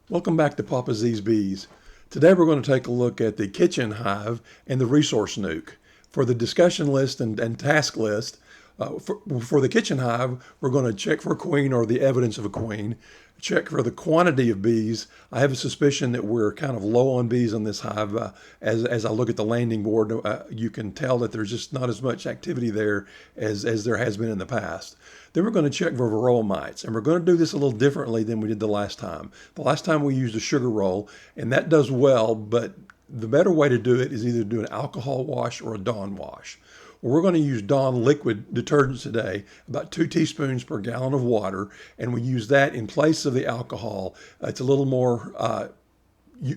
Welcome back to Papa Z's Bees. Today we're going to take a look at the Kitchen Hive and the Resource Nuc. For the discussion list and task list, for the Kitchen Hive, we're going to check for a queen or the evidence of a queen, check for the quantity of bees. I have a suspicion that we're kind of low on bees on this hive. As I look at the landing board, you can tell that there's just not as much activity there as there has been in the past. Then we're going to check for Varroa mites, and we're going to do this a little differently than we did the last time. The last time we used a sugar roll, and that does well, but the better way to do it is either do an alcohol wash or a Dawn wash. Well, we're going to use Dawn liquid detergent today, about 2 teaspoons per gallon of water, and we use that in place of the alcohol. It's a little more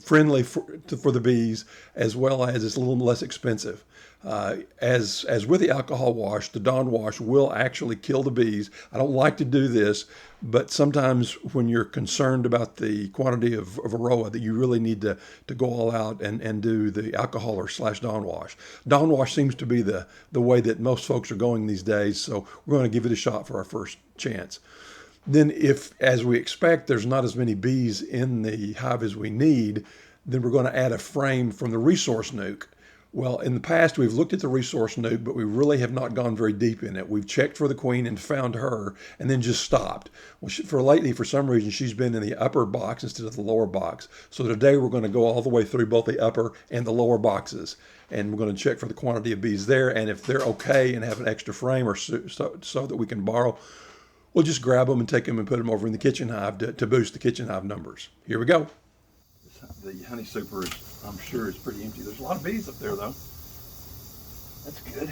friendly for the bees, as well as it's a little less expensive. As with the alcohol wash, the Dawn wash will actually kill the bees. I don't like to do this, but sometimes when you're concerned about the quantity of Varroa, that you really need to go all out and do the alcohol or / Dawn wash. Dawn wash seems to be the way that most folks are going these days, so we're going to give it a shot for our first chance. Then if, as we expect, there's not as many bees in the hive as we need, then we're going to add a frame from the Resource Nuc. Well, in the past, we've looked at the Resource Nuc, but we really have not gone very deep in it. We've checked for the queen and found her, and then just stopped. Well, lately, for some reason, she's been in the upper box instead of the lower box. So today, we're going to go all the way through both the upper and the lower boxes, and we're going to check for the quantity of bees there. And if they're okay and have an extra frame or so that we can borrow, we'll just grab them and take them and put them over in the Kitchen Hive to boost the Kitchen Hive numbers. Here we go. The honey super, I'm sure, is pretty empty. There's a lot of bees up there, though. That's good.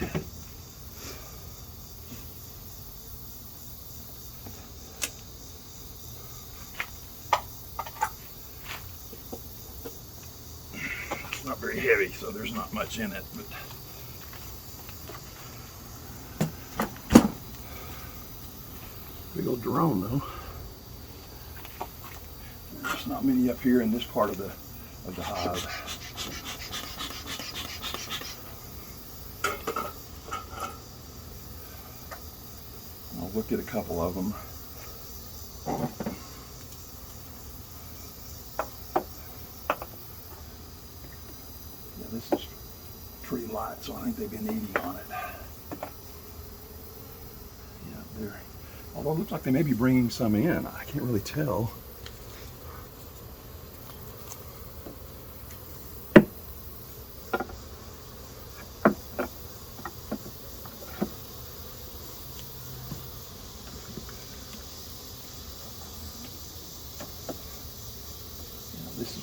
It's not very heavy, so there's not much in it. But big old drone, though. There's not many up here in this part of the hive. I'll look at a couple of them. Yeah, this is pretty light, so I think they've been eating on it. Yeah, although it looks like they may be bringing some in. I can't really tell.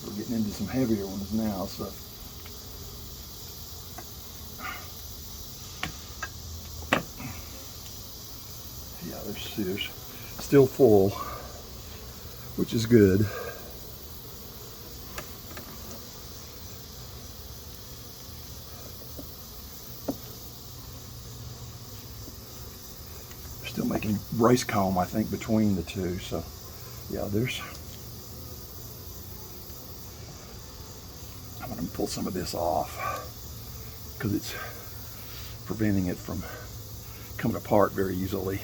We're getting into some heavier ones now, so yeah, there's still full, which is good. They're still making rice comb, I think, between the two, so yeah, I'm going to pull some of this off because it's preventing it from coming apart very easily.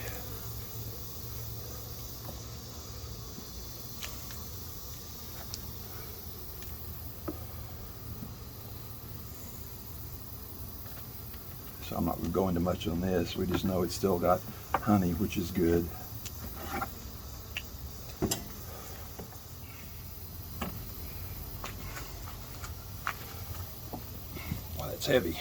So I'm not going to go into much on this. We just know it's still got honey, which is good. It's heavy.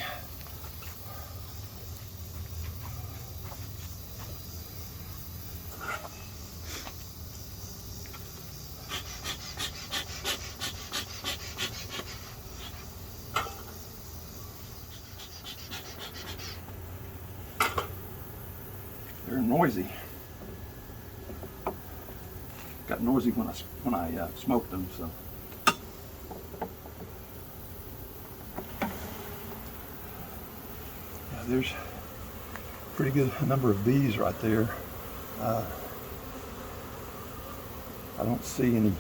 They're noisy. Got noisy when I smoked them, so. There's a pretty good number of bees right there. I don't see any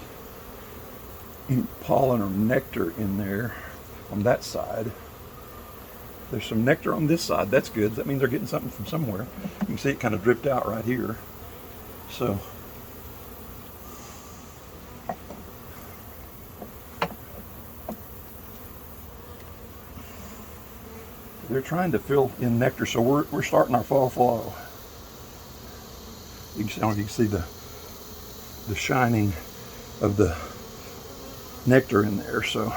pollen or nectar in there on that side. There's some nectar on this side. That's good. That means they're getting something from somewhere. You can see it kind of dripped out right here. So They're trying to fill in nectar, so we're starting our fall flow. You can see the shining of the nectar in there. So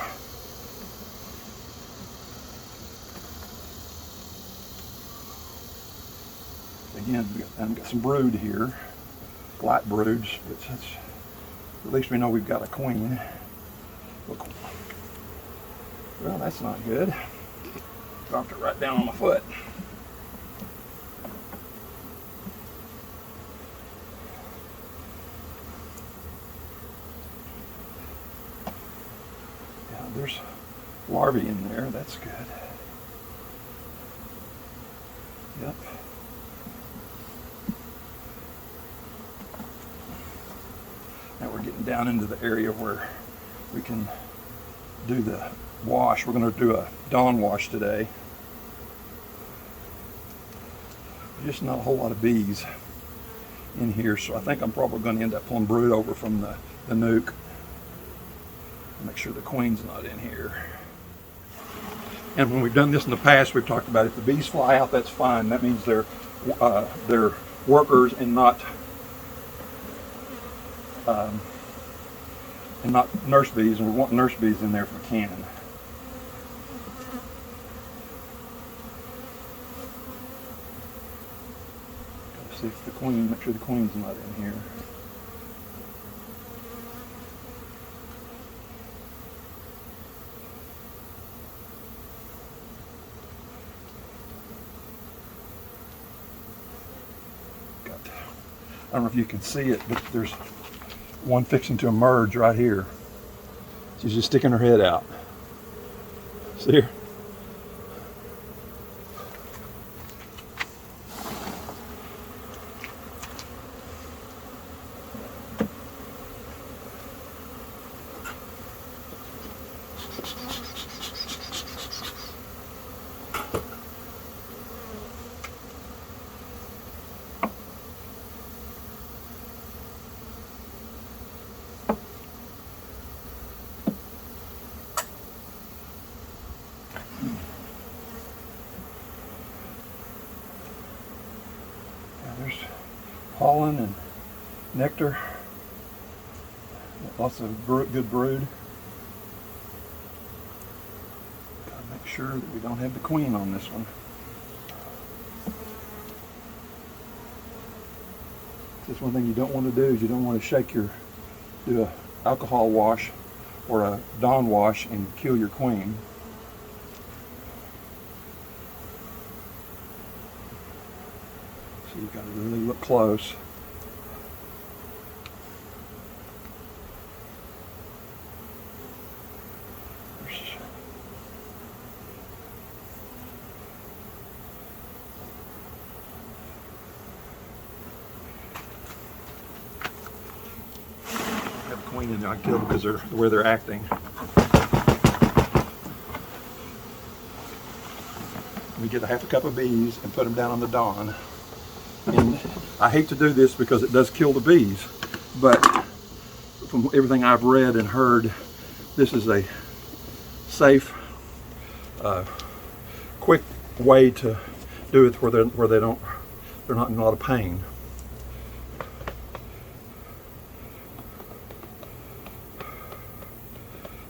again, I've got some brood here, light broods, but at least we know we've got a queen. Look. Well, that's not good. Dropped it right down on my foot. Yeah, there's larvae in there. That's good. Yep. Now we're getting down into the area where we can do the wash. We're going to do a dawn wash today. Just not a whole lot of bees in here, so I think I'm probably going to end up pulling brood over from the nuc. Make sure the queen's not in here. And when we've done this in the past, we've talked about if the bees fly out, that's fine. That means they're workers and not nurse bees, and we want nurse bees in there if we can. Gotta see if the queen, make sure the queen's not in here. I don't know if you can see it, but there's one fixing to emerge right here. She's just sticking her head out. See her? There's pollen and nectar. Lots of good brood. Gotta make sure that we don't have the queen on this one. That's one thing you don't want to do is you don't want to do a alcohol wash or a dawn wash and kill your queen. So you've got to really look close. Have a queen in there. I kill them because they're where they're acting. We get a half a cup of bees and put them down on the dawn. And I hate to do this because it does kill the bees, but from everything I've read and heard, this is a safe, quick way to do it where they're not in a lot of pain.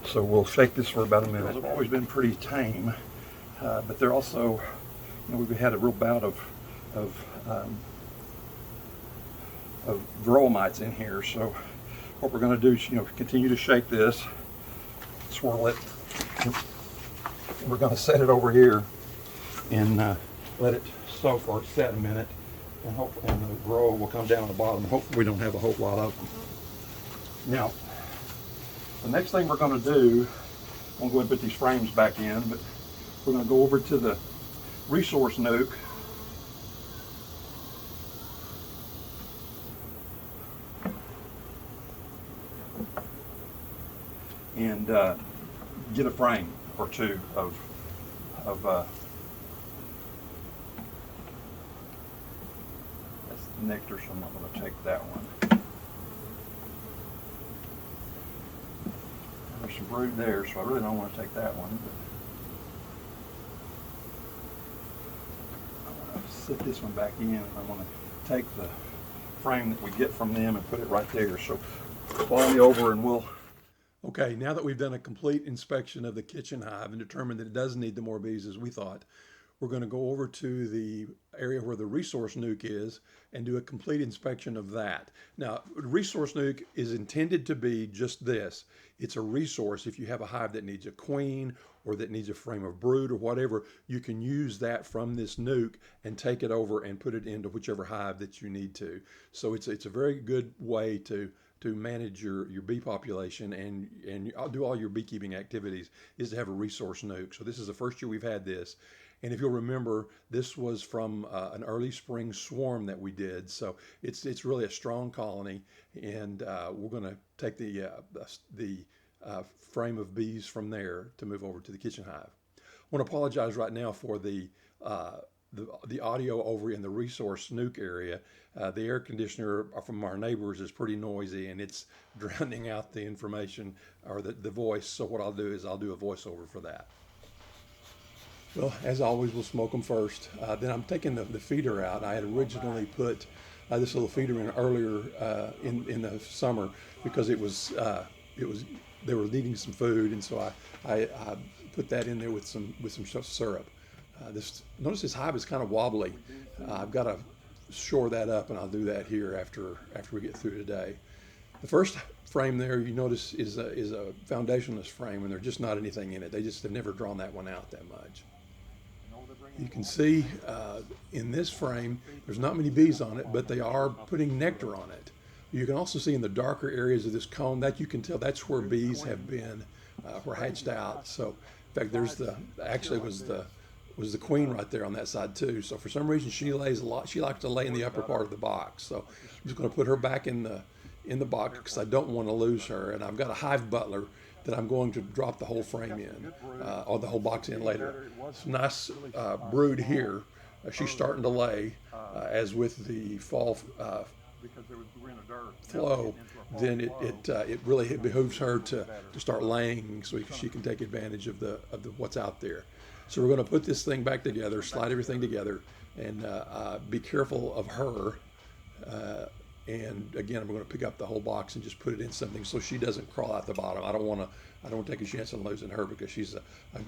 So we'll shake this for about a minute. They've always been pretty tame, but they're also, we've had a real bout of Varroa mites in here. So what we're going to do is, continue to shake this, swirl it. We're going to set it over here and let it soak or set a minute, and hopefully the Varroa will come down the bottom. Hopefully we don't have a whole lot of them. Now, the next thing we're going to do, I'm going to go ahead and put these frames back in, but we're going to go over to the Resource Nuc. And get a frame or two of that's the nectar, so I'm not going to take that one. There's some brood there, so I really don't want to take that one. sit this one back in, and I'm going to take the frame that we get from them and put it right there. So follow me over and we'll... Okay, now that we've done a complete inspection of the kitchen hive and determined that it does need the more bees as we thought, we're going to go over to the area where the Resource Nuc is and do a complete inspection of that. Now, Resource Nuc is intended to be just this. It's a resource. If you have a hive that needs a queen or that needs a frame of brood or whatever, you can use that from this nuc and take it over and put it into whichever hive that you need to. So it's a very good way to manage your bee population and do all your beekeeping activities is to have a Resource Nuc. So this is the first year we've had this. And if you'll remember, this was from an early spring swarm that we did. So it's really a strong colony, and we're going to take the frame of bees from there to move over to the kitchen hive. I want to apologize right now for the audio over in the Resource Nuc area. The air conditioner from our neighbors is pretty noisy, and it's drowning out the information or the voice. So what I'll do is I'll do a voiceover for that. Well, as always, we'll smoke them first. Then I'm taking the feeder out. I had originally put this little feeder in earlier in the summer because they were needing some food, and so I put that in there with some syrup. Notice this hive is kind of wobbly. I've got to shore that up, and I'll do that here after we get through today. The first frame there, you notice, is a foundationless frame, and there's just not anything in it. They just have never drawn that one out that much. You can see in this frame, there's not many bees on it, but they are putting nectar on it. You can also see in the darker areas of this cone that you can tell that's where bees have been, were hatched out. So, in fact, there's was the queen right there on that side too. So for some reason she lays a lot. She likes to lay in the upper part of the box. So I'm just going to put her back in the box because I don't want to lose her. And I've got a hive butler that I'm going to drop the whole frame in, or the whole box in later. It's a nice brood here. She's starting to lay, as with the fall flow, then it really behooves her to start laying so she can take advantage of the what's out there. So we're going to put this thing back together, slide everything together, and be careful of her. And again, I'm going to pick up the whole box and just put it in something so she doesn't crawl out the bottom. I don't want to take a chance on losing her because she's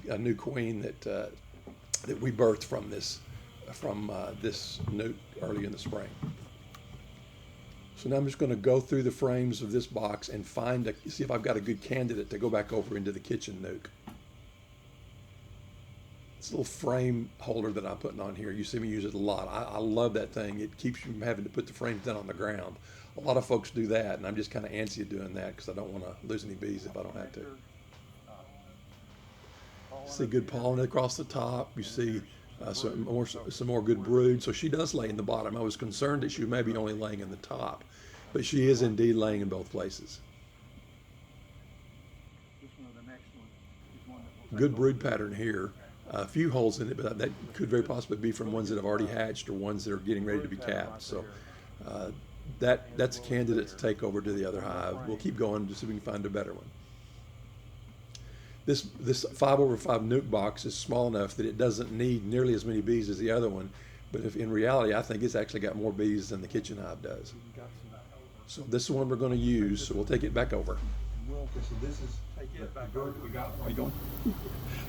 a new queen that we birthed from this nuc early in the spring. So now I'm just going to go through the frames of this box and see if I've got a good candidate to go back over into the kitchen nuc. This little frame holder that I'm putting on here, you see me use it a lot. I love that thing. It keeps you from having to put the frames down on the ground. A lot of folks do that, and I'm just kind of antsy doing that because I don't want to lose any bees if I don't have to. See good pollen across the top. You see some more good brood. So she does lay in the bottom. I was concerned that she may be only laying in the top, but she is indeed laying in both places. Good brood pattern here. A few holes in it, but that could very possibly be from ones that have already hatched or ones that are getting ready to be capped. So that's a candidate to take over to the other hive. We'll keep going to see if we can find a better one. This 5/5 nuc box is small enough that it doesn't need nearly as many bees as the other one, but if in reality I think it's actually got more bees than the kitchen hive does. So this is the one we're going to use, so we'll take it back over. So this is the brood that we got. Are you going?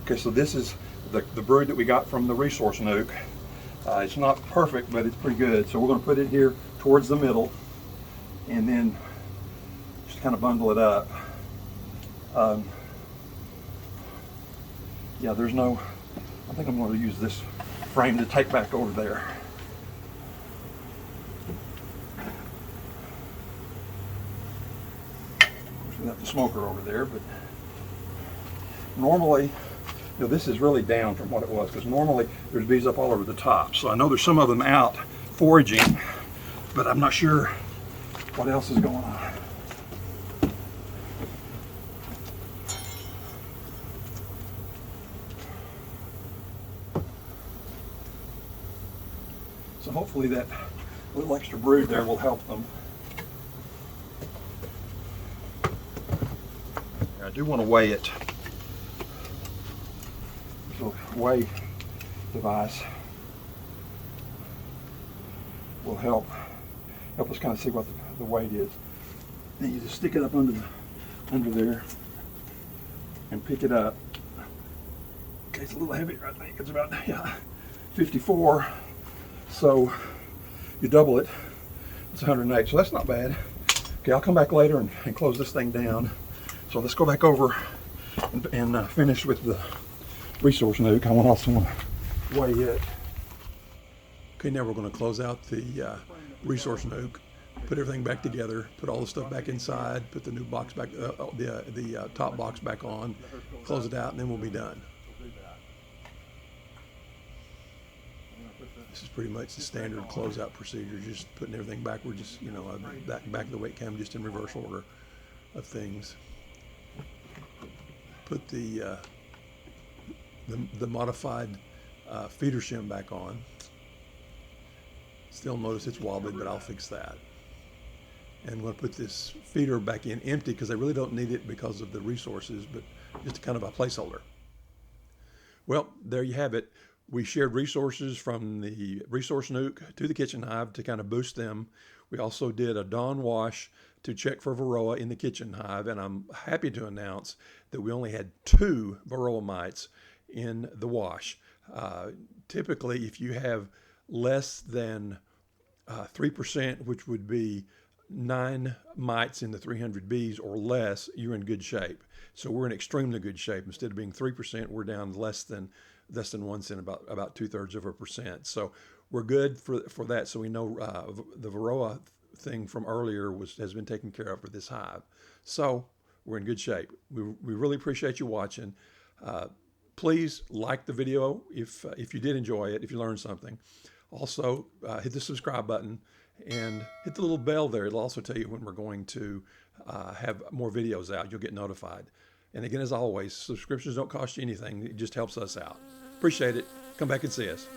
Okay, so this is the brood that we got from the Resource Nuc. It's not perfect, but it's pretty good. So we're going to put it here towards the middle, and then just kind of bundle it up. Yeah, I think I'm going to use this frame to take back over there. We got the smoker over there, but normally, this is really down from what it was because normally there's bees up all over the top. So I know there's some of them out foraging, but I'm not sure what else is going on. So hopefully that little extra brood there will help them. I do want to weigh it. There's a weigh device. will help us kind of see what the weight is. Then you just stick it up under there and pick it up. Okay, it's a little heavy. I think it's about 54. So you double it. It's 108. So that's not bad. Okay, I'll come back later and close this thing down. So let's go back over and finish with the Resource Nuc. I want also want to weigh it. Okay, now we're going to close out the Resource Nuc, put everything back together, put all the stuff back inside, put the new box back, the top box back on, close it out, and then we'll be done. This is pretty much the standard closeout procedure, just putting everything back. We're just, back of the weight cam, just in reverse order of things. Put the modified feeder shim back on. Still notice it's wobbly, but I'll fix that. And I'm going to put this feeder back in empty because I really don't need it because of the resources, but just kind of a placeholder. Well, there you have it. We shared resources from the Resource Nuc to the Kitchen Hive to kind of boost them. We also did a dawn wash to check for Varroa in the Kitchen Hive, and I'm happy to announce that we only had 2 Varroa mites in the wash. Typically, if you have less than 3%, which would be 9 mites in the 300 bees or less, you're in good shape. So we're in extremely good shape. Instead of being 3%, we're down less than 1 cent, about 2/3%. So we're good for that. So we know the Varroa thing from earlier has been taken care of for this hive. So we're in good shape. We really appreciate you watching. Please like the video if you did enjoy it, if you learned something. Also, hit the subscribe button and hit the little bell there. It'll also tell you when we're going to have more videos out. You'll get notified. And again, as always, subscriptions don't cost you anything. It just helps us out. Appreciate it. Come back and see us.